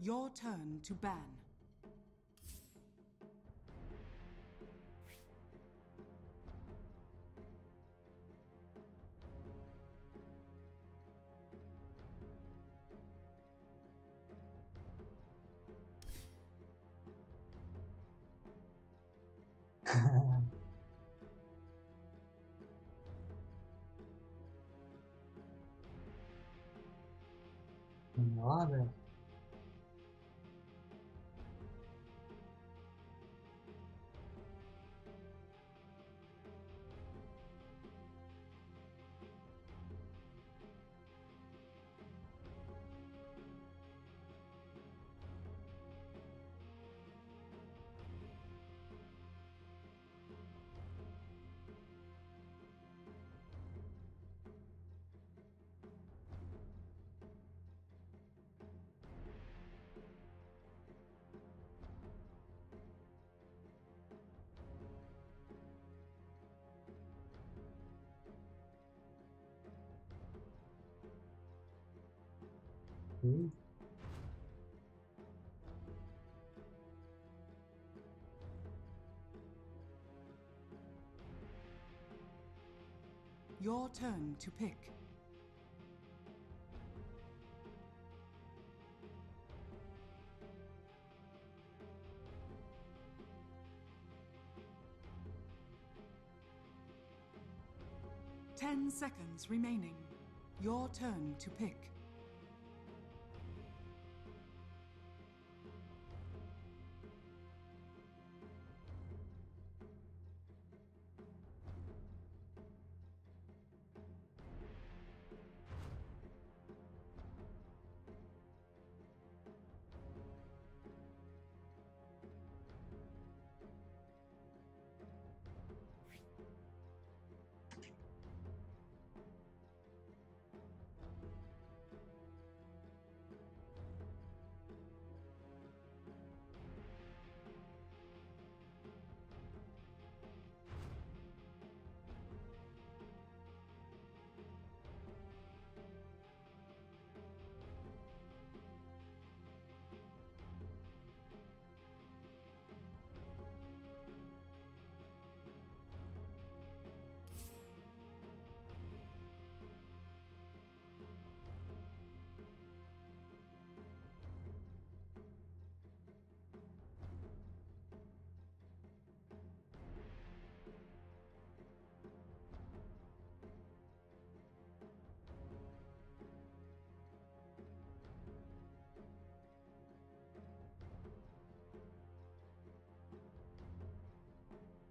Your turn to ban. Nada. Your turn to pick. Ten seconds remaining. Your turn to pick.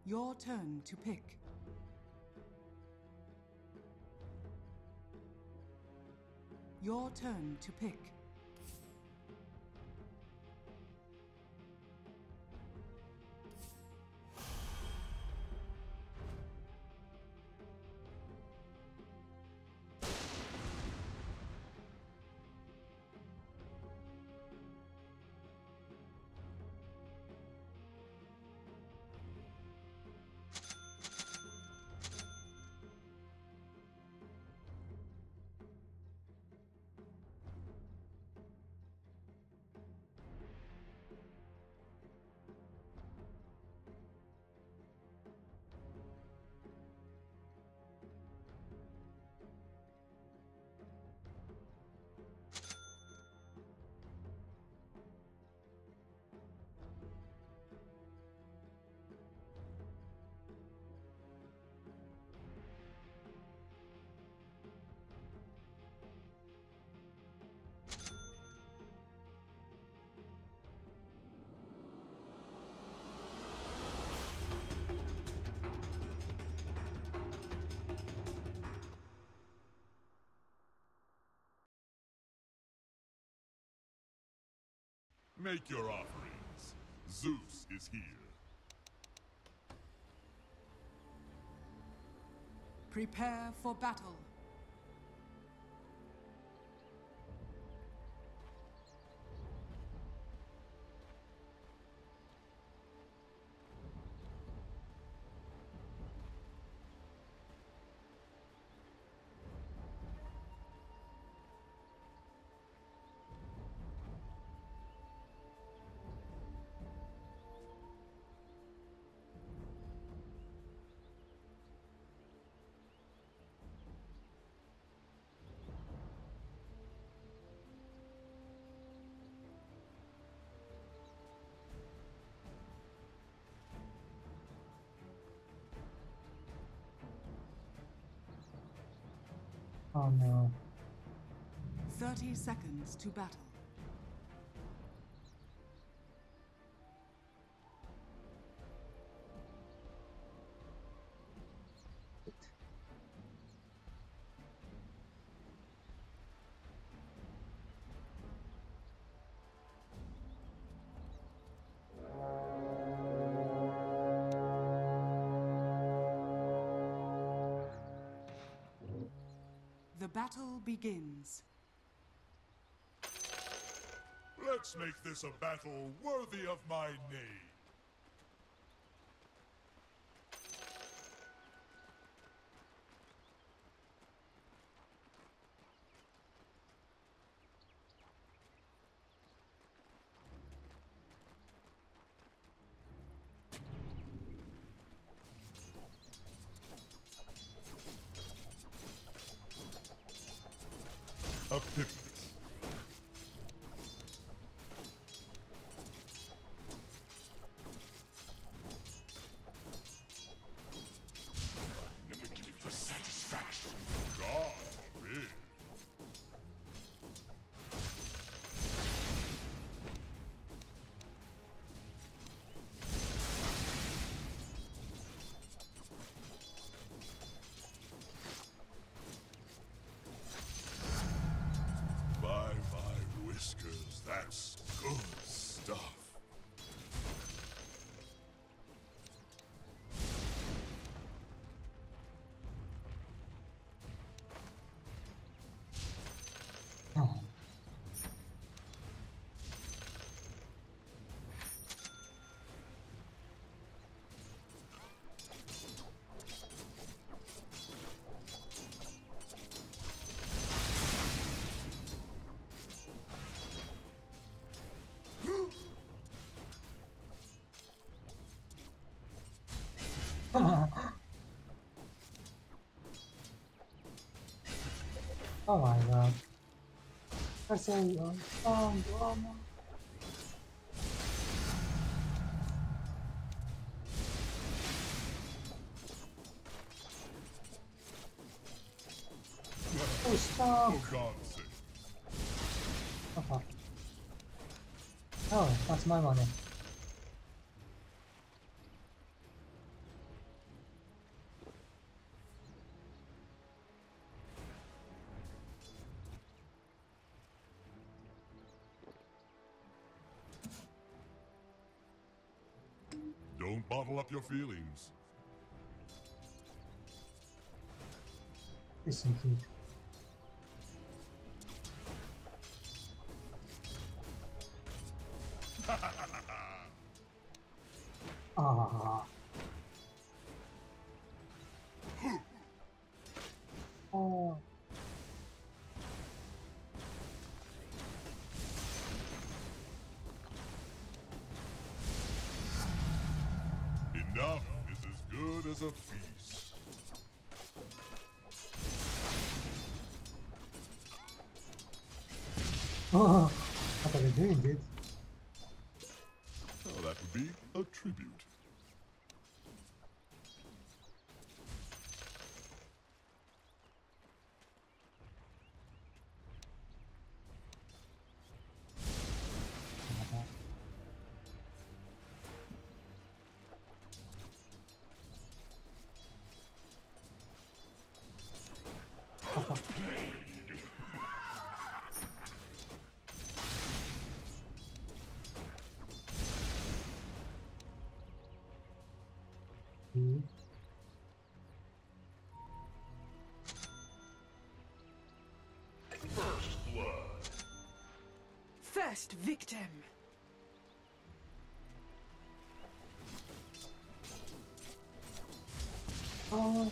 Your turn to pick. Your turn to pick. Make your offerings. Zeus is here. Prepare for battle. Oh no. 30 seconds to battle. The battle begins. Let's make this a battle worthy of my name. A pivot. Never give it for satisfaction. God forbid. My whiskers, that's good stuff. Oh. Oh my god. That's so strong drama. Oh, stop! For God's sake. Oh, fuck. Oh, that's my money. Don't bottle up your feelings. Listen, kid. Ah. Oh. Enough is as good as a feast. Oh. What are you doing, dude? Oh, that would be a tribute. First blood. First victim. Oh.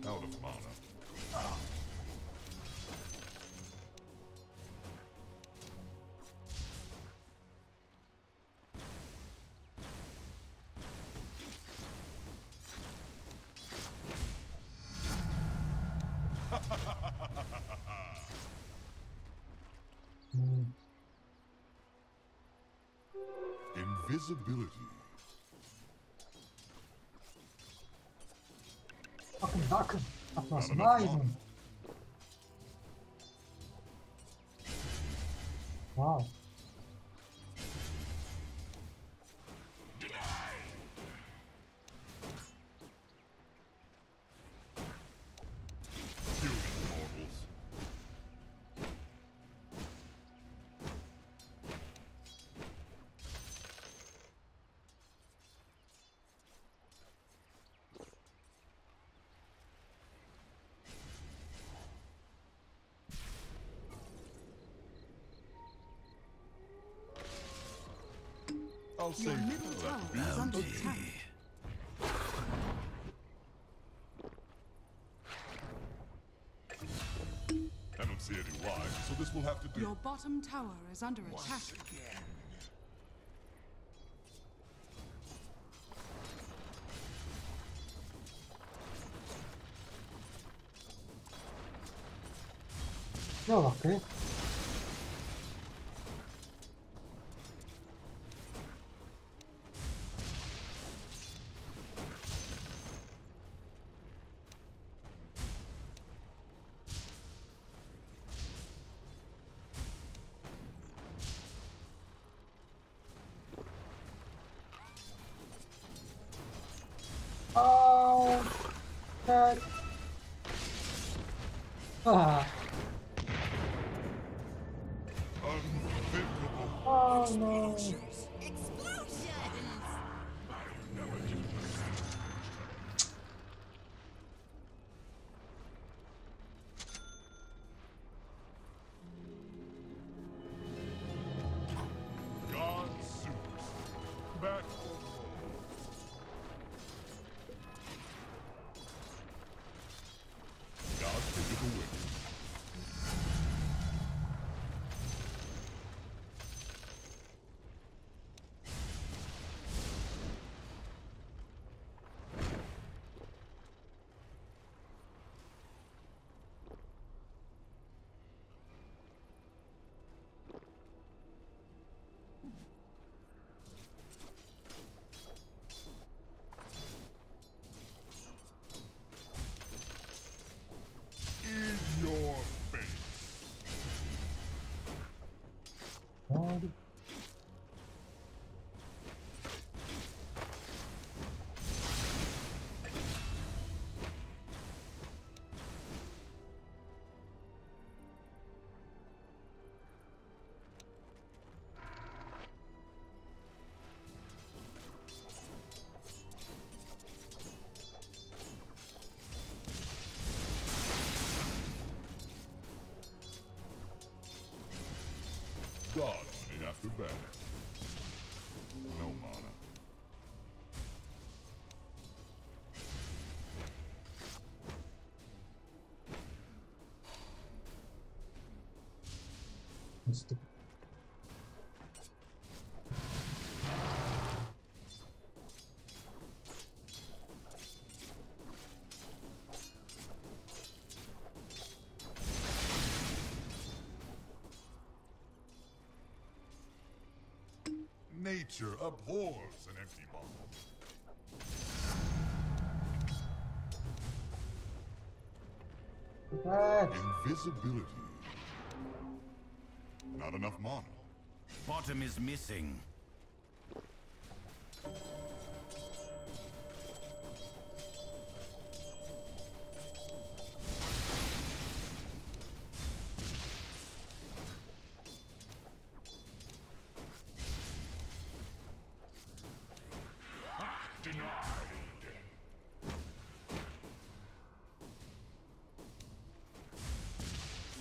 Out of mana. Invisibility. Fucking duck. That was Not enough mine. mana. Wow. Human mortals. I'll say Your middle tower is under attack. I don't see any why, so this will have to do. Your bottom tower is under attack. No, okay. Oh, God. Ah, Unthinkable. oh no. God Zeus. Back for more. God taketh away. In your face. God. God running after bad. No mana. Stupid. Nature abhors an empty bottle. Bad. Invisibility. Not enough mana. Bottom is missing.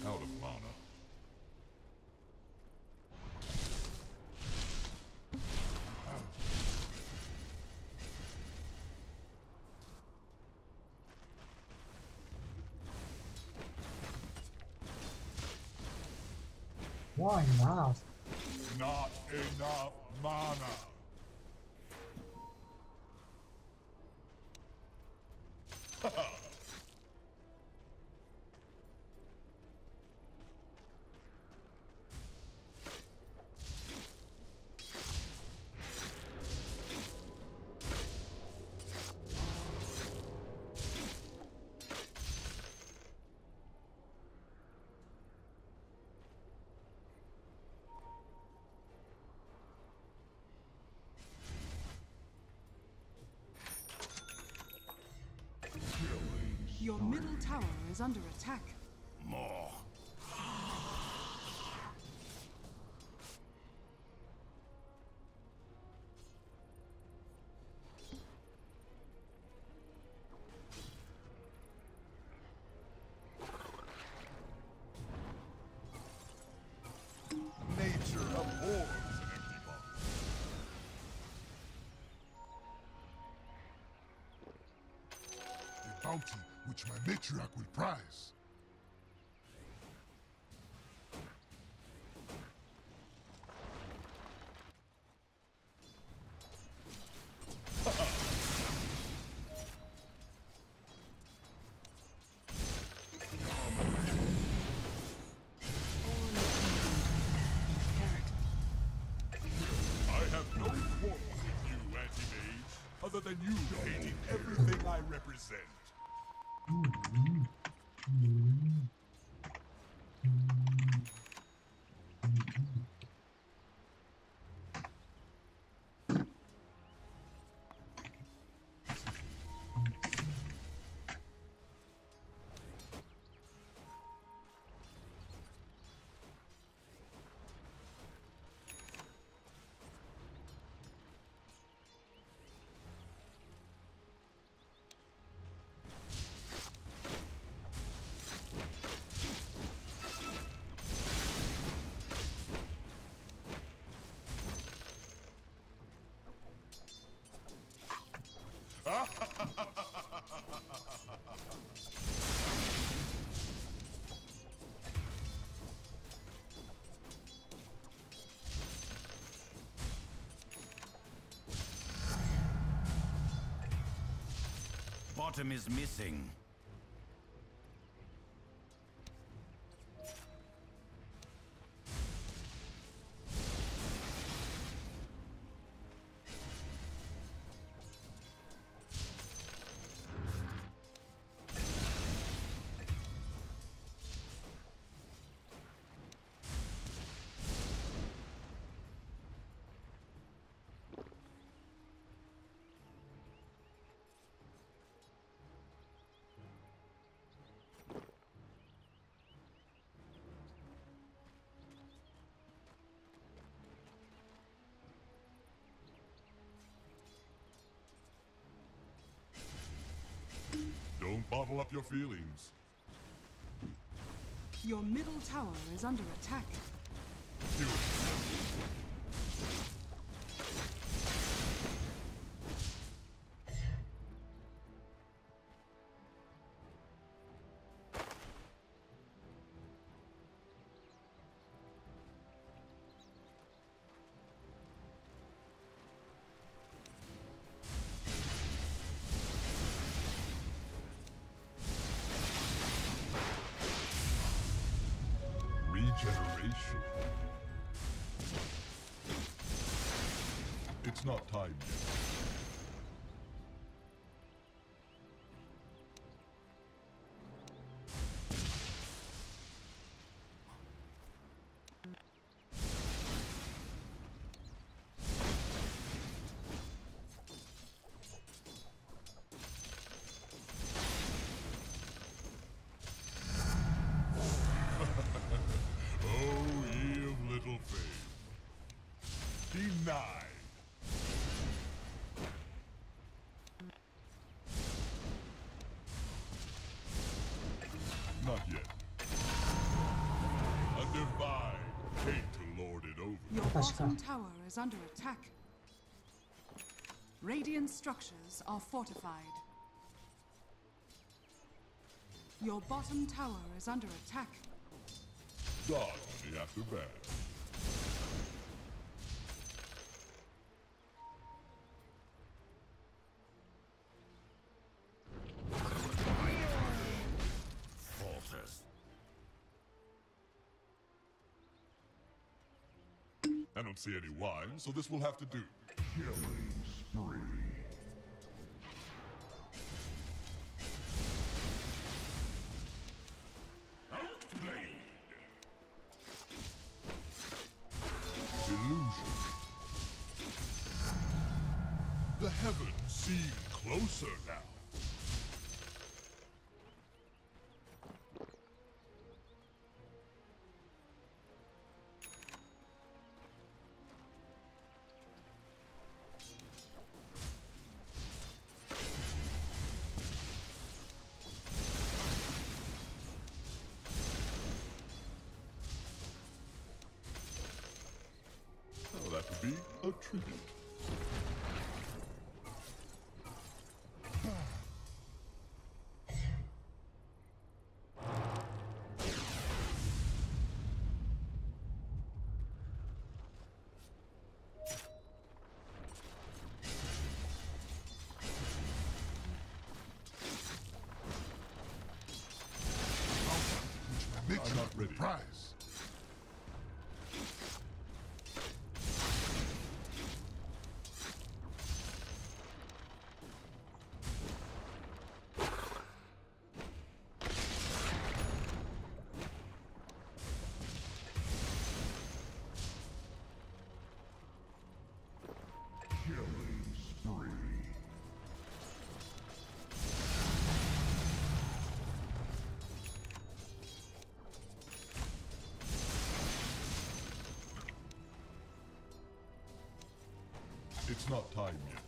Out of mana. Why not? Not enough mana. Your middle tower is under attack. More. Nature abhors an empty box. A bounty which my matriarch will prize. I have no quarrel with you, anti-mage, other than you hating everything I represent. Bottom is missing. Don't bottle up your feelings. Your middle tower is under attack. Do it. Regeneration. It's not time yet. Oh, ye of little faith. Denied. Not yet. A divine hate to lord it over. Your Let's bottom go. tower is under attack. Radiant structures are fortified. Your bottom tower is under attack. Dodge me after bad. Falters. I don't see any wine, so this will have to do. Killing spree. Illusion. The heavens seem closer now. that be a tribute? Matriarch not will ready. prize. Killing spree. It's not time yet.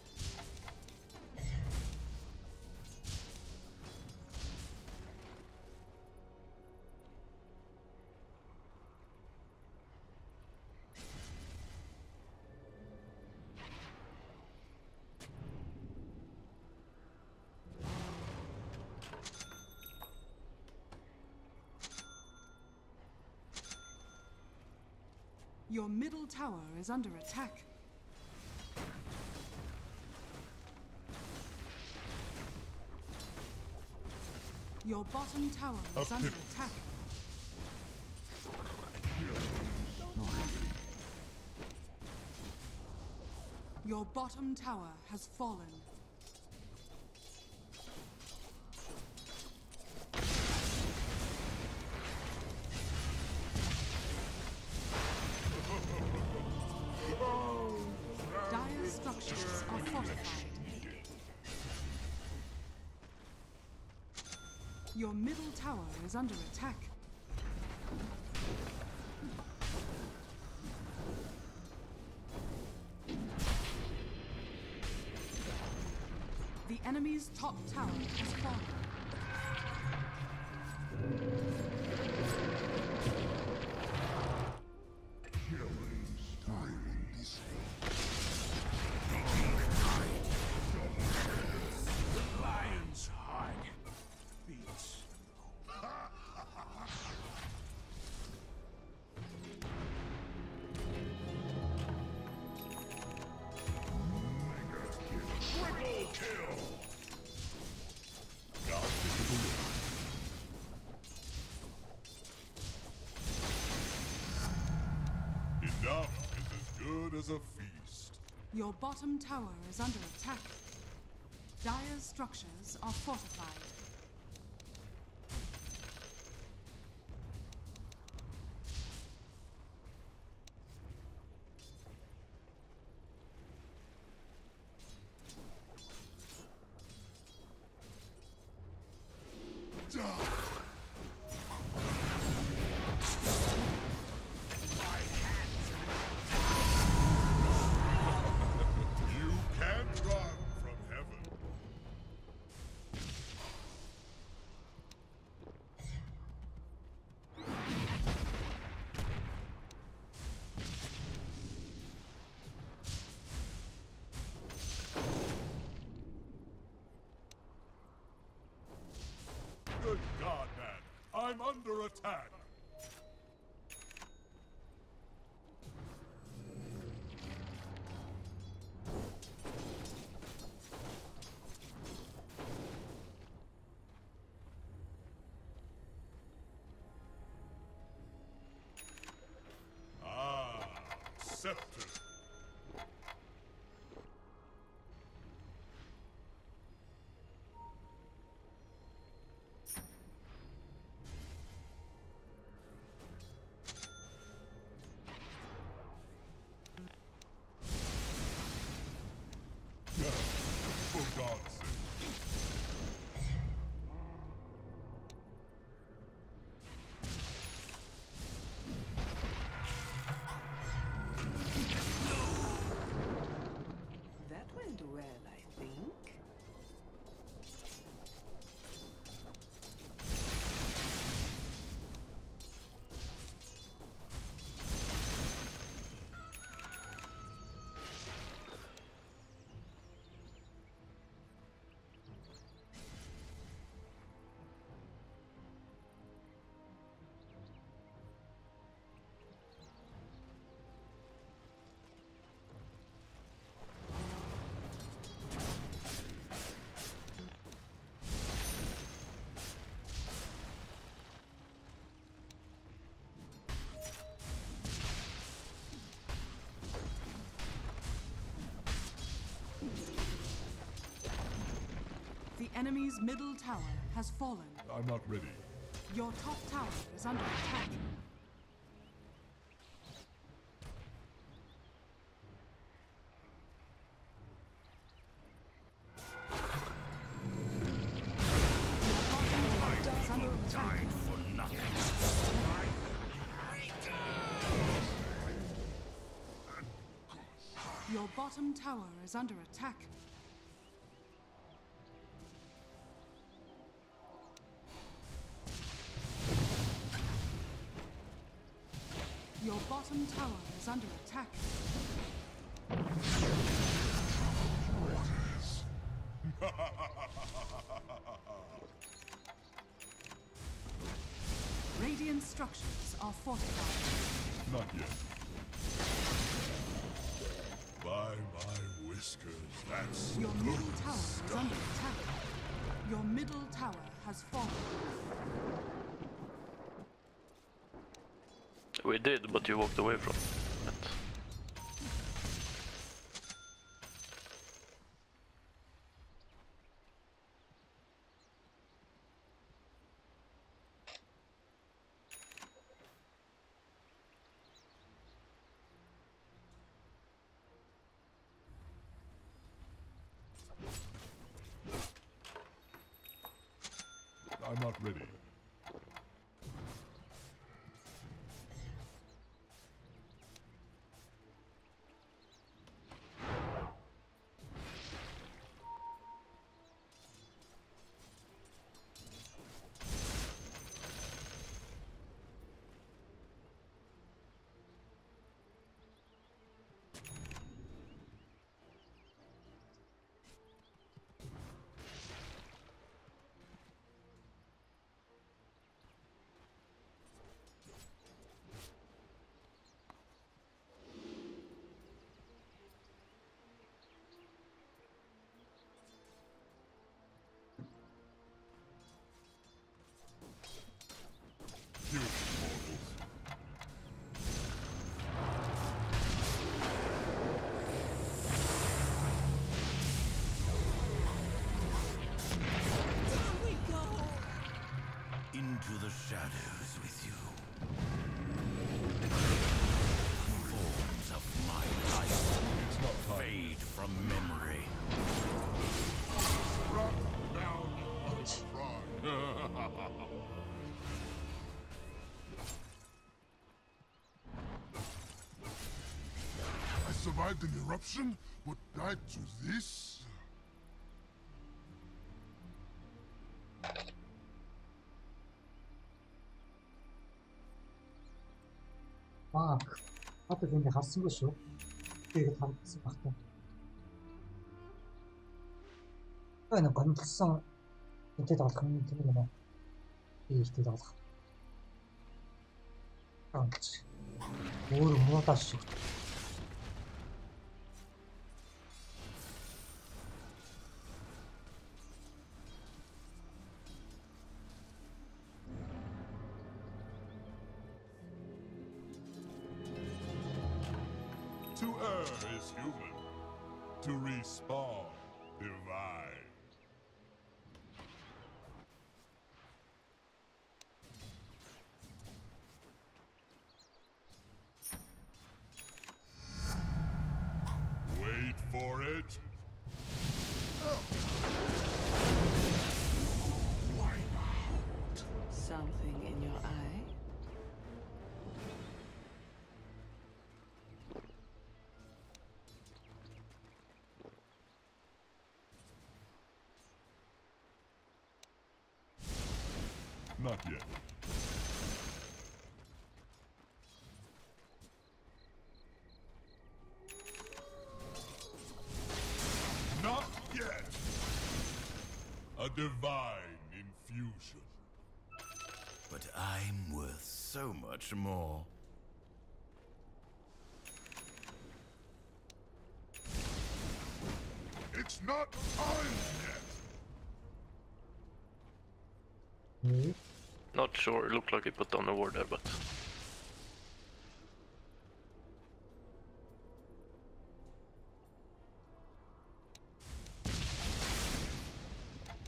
Your middle tower is under attack. Your bottom tower is under attack. Your bottom tower has fallen. Dire structures are fortified. Your middle tower is under attack. The enemy's top tower has fallen. Lion's hide beats. Triple kill. Now take it away. Enough is as good as a feast. Your bottom tower is under attack. Dire's structures are fortified. You can't run from heaven. Good God, man. I'm under attack. Ah, scepter. enemy's middle tower has fallen. I'm not ready. Your top tower is under attack. Died for nothing. Your bottom tower is under attack. Your bottom tower is under attack. Radiant structures are fortified. Not yet. By my whiskers, that's Your middle good tower is stuff. under attack. Your middle tower has fallen. We did, but you walked away from it. I'm not ready. You mortals. Into the shadows with you. Forms of my life It's not time. fade from memory. Struck down pride. I survived an eruption, but died to this? Fuck. Хатад ингэ харсангүй шүү. Тэгээд харагдсан багтаа. Энэ гонцсон энтэд болох юм тийм үү? Ийштэй болох. Амч. Өөр муудаш шүү. To err is human. To respawn, divine. Wait for it. Something in your eye? Not yet. Not yet. A divine infusion. But I'm worth so much more. It's not time yet. Not sure, it looked like he put down a ward there, but...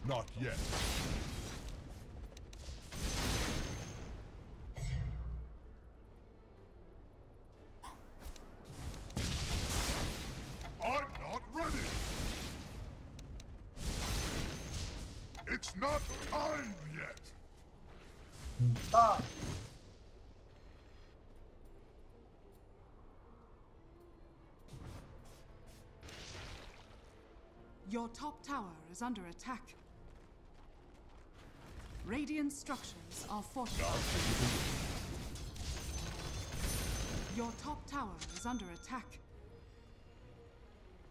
Not yet. I'm not ready. It's not time yet. Ah, Your top tower is under attack. Radiant structures are fortified. Your top tower is under attack.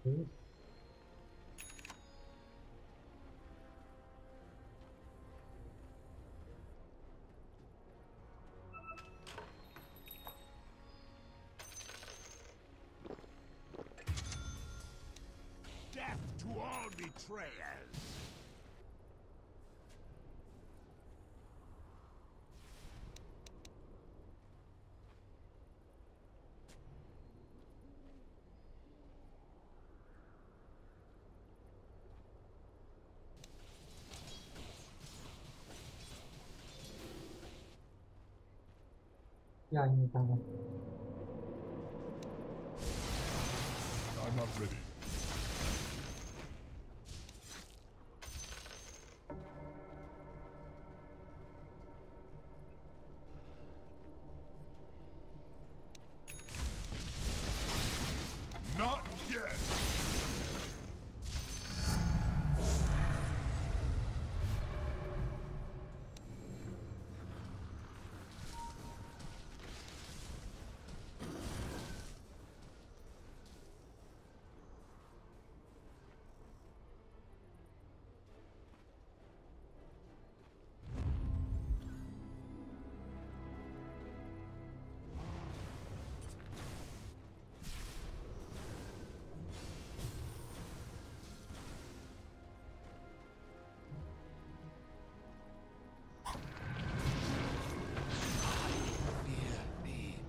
okay. Death to all betrayers. Ya ini tangan. I'm not ready. Not yet.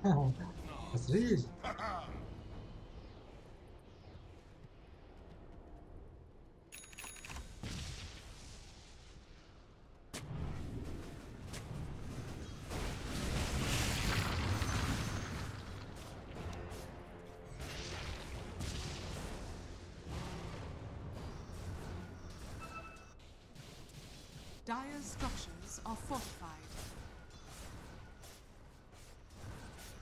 That's real. Dire's structures are fortified.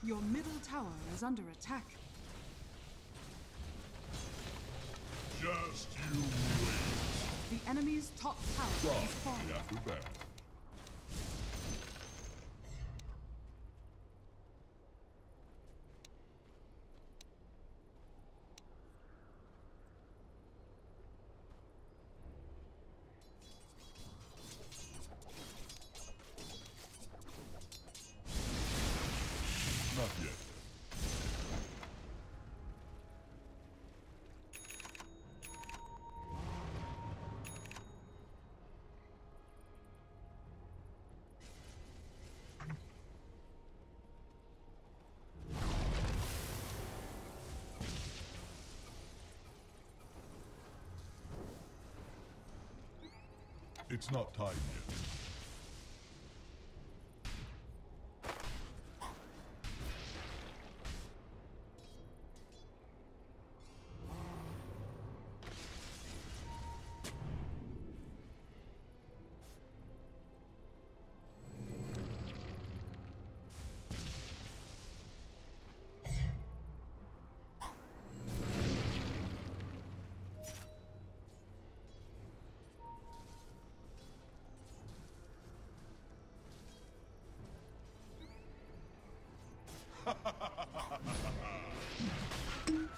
Your middle tower is under attack. Just you wait. The enemy's top tower is Try falling. after that. Not yet. It's not time yet.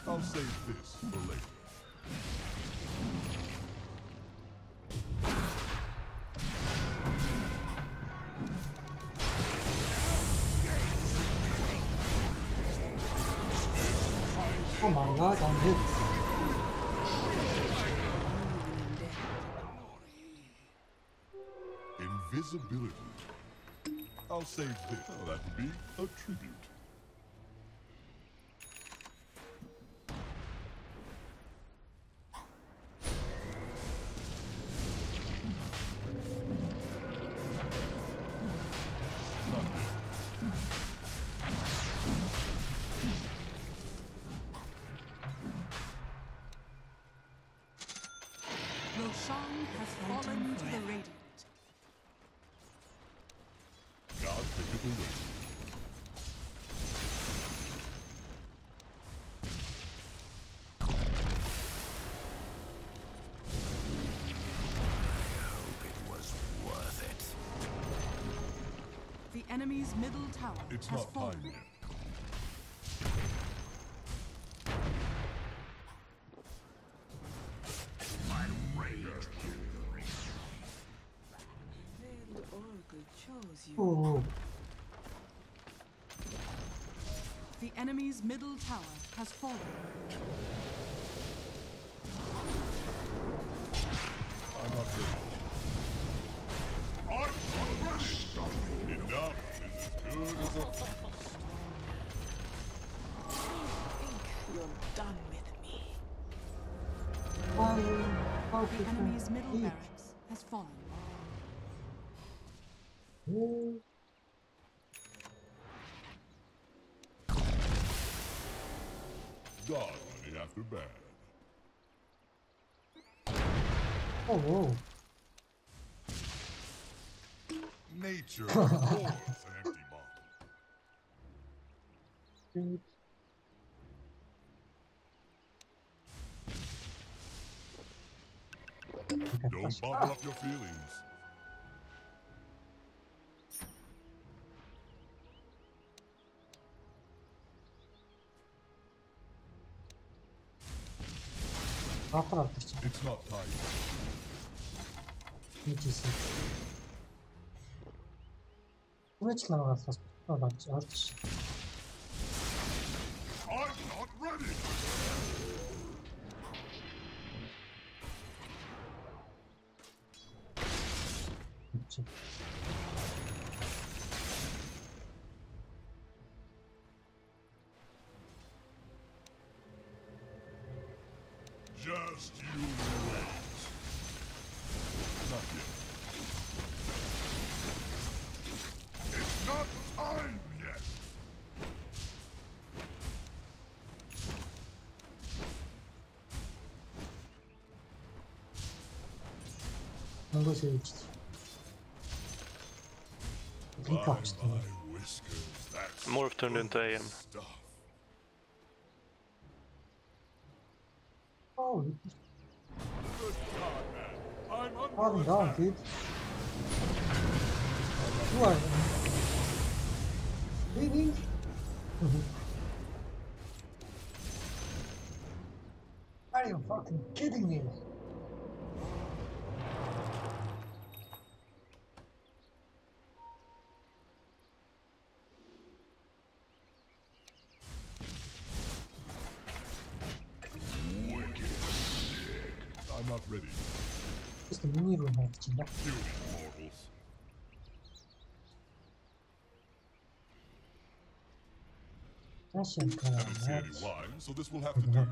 I'll save this for later. Oh my god, I'm hit. Invisibility. I'll save this. Oh, that would be a tribute. enemy's middle tower It's has not fallen. time yet. Veiled Oracle chose you. 오, The enemy's middle tower has fallen. I'm not ready. I'm not ready. Enough is as good as a You're done with me. 아유, The enemy's middle 이, barracks has fallen. 오, God money after bad. 오, Nature abhors an empty bottle. 이, Don't bottle up your feelings. 아파라 그렇지. It's not time. 미치지. 소매치 나가서 맞지, 알지. I'm not ready. 그렇지. Just you wait. Not yet. It's not time yet. 한 곳에 위치지. By 그러니까 합시다. my whiskers, that's Morph turned into AM. stuff. 어우, Good God, man. I'm calm under down, attack. dude. You are leaving? Are you fucking kidding me? I'm not ready. Just a mini room at the You mortals. Russian I don't see any wine, so this will have to do.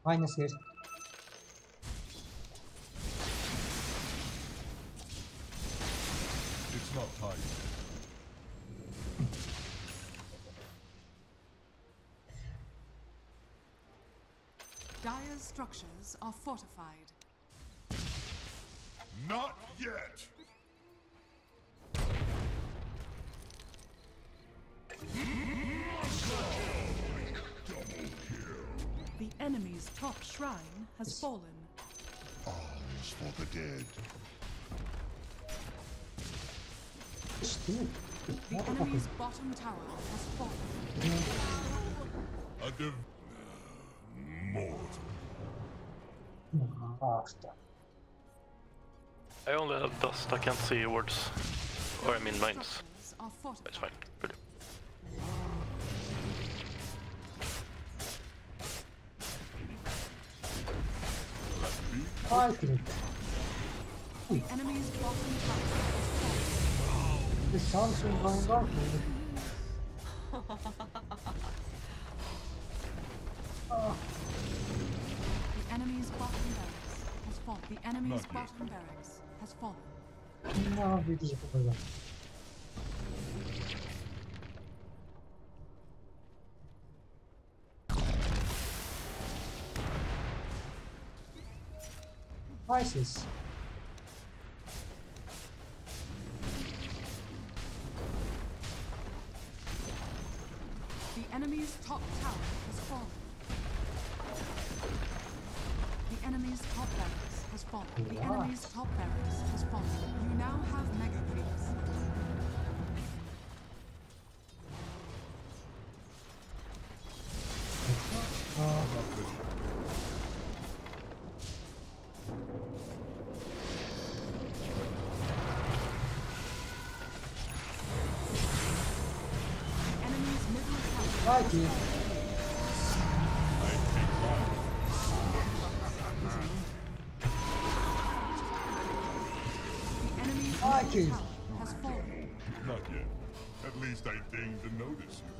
마이너스 1. It's not time. Dire's structures are fortified. Not yet. The enemy's top shrine has fallen. Alms for the dead. Dude, The enemy's bottom tower has fallen. A div... Mortal. basta. I only have dust, I can't see words. Or I mean mines. Structures are It's fortified. fine. Really. Fight it. The enemy's bottom tower has fallen. The sounds are going off. The enemy's bottom barracks has fallen. The enemy's bottom barracks has fallen. No, видишь, какой. ISIS. enemy's top tower has fallen. The enemy's top barracks has fallen. The enemy's top barracks has fallen. You now have mega creeps. The enemy's middle tower. Crikey. The enemy's Crikey. middle tower has fallen. Not yet. At least I deigned to notice you.